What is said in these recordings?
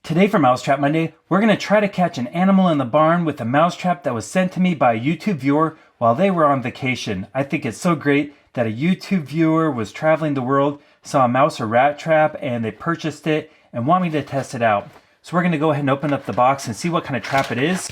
Today for Mousetrap Monday, we're going to try to catch an animal in the barn with a mousetrap that was sent to me by a YouTube viewer while they were on vacation. I think it's so great that a YouTube viewer was traveling the world, saw a mouse or rat trap, and they purchased it and want me to test it out. So we're going to go ahead and open up the box and see what kind of trap it is.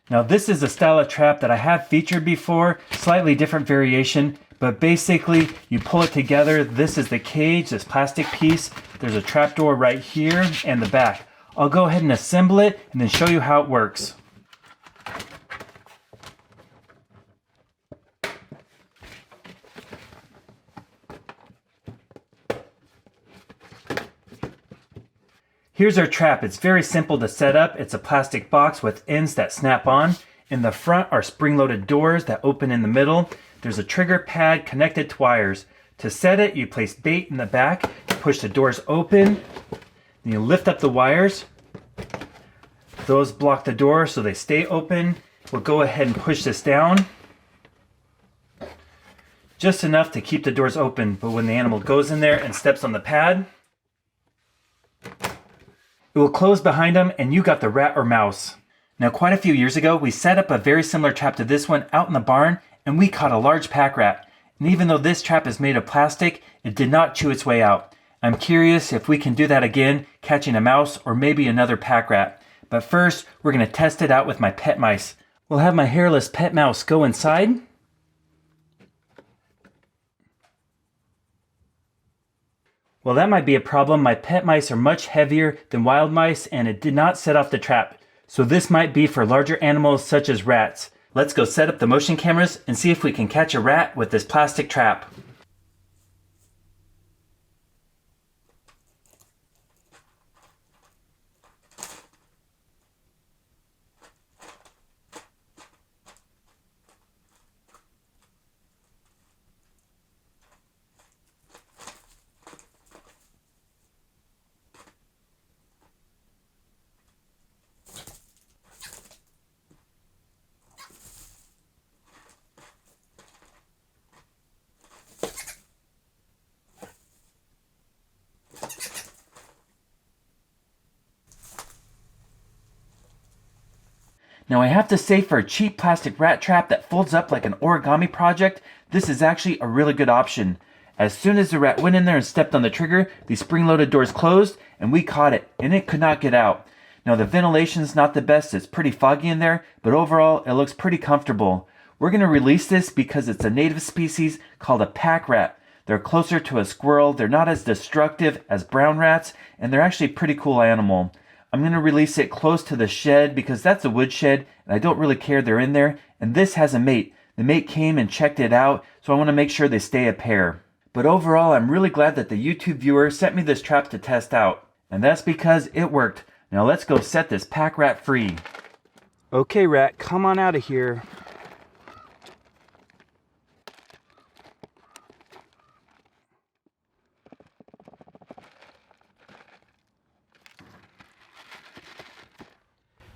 Now this is a style of trap that I have featured before, slightly different variation, but basically you pull it together. This is the cage, this plastic piece. There's a trap door right here and the back. I'll go ahead and assemble it and then show you how it works. Here's our trap. It's very simple to set up. It's a plastic box with ends that snap on. In the front are spring-loaded doors that open in the middle. There's a trigger pad connected to wires. To set it, you place bait in the back, push the doors open, then you lift up the wires. Those block the door so they stay open. We'll go ahead and push this down. Just enough to keep the doors open, but when the animal goes in there and steps on the pad, it will close behind them and you got the rat or mouse. Now quite a few years ago, we set up a very similar trap to this one out in the barn and we caught a large pack rat. And even though this trap is made of plastic, it did not chew its way out. I'm curious if we can do that again, catching a mouse or maybe another pack rat. But first, we're going to test it out with my pet mice. We'll have my hairless pet mouse go inside. Well, that might be a problem. My pet mice are much heavier than wild mice and it did not set off the trap. So this might be for larger animals such as rats. Let's go set up the motion cameras and see if we can catch a rat with this plastic trap. Now I have to say, for a cheap plastic rat trap that folds up like an origami project, this is actually a really good option. As soon as the rat went in there and stepped on the trigger, the spring-loaded doors closed and we caught it and it could not get out. Now the ventilation's not the best, it's pretty foggy in there, but overall it looks pretty comfortable. We're going to release this because it's a native species called a pack rat. They're closer to a squirrel, they're not as destructive as brown rats, and they're actually a pretty cool animal. I'm going to release it close to the shed because that's a wood shed and I don't really care they're in there. And this has a mate. The mate came and checked it out, so I want to make sure they stay a pair. But overall, I'm really glad that the YouTube viewer sent me this trap to test out. And that's because it worked. Now let's go set this pack rat free. Okay, rat, come on out of here.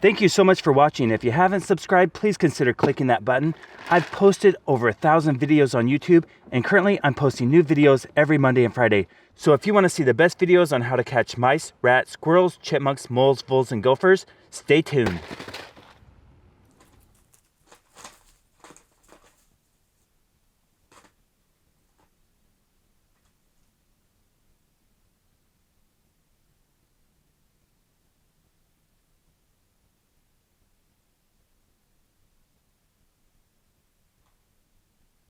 Thank you so much for watching. If you haven't subscribed, please consider clicking that button. I've posted over 1,000 videos on YouTube, and currently I'm posting new videos every Monday and Friday. So if you want to see the best videos on how to catch mice, rats, squirrels, chipmunks, moles, voles, and gophers, stay tuned.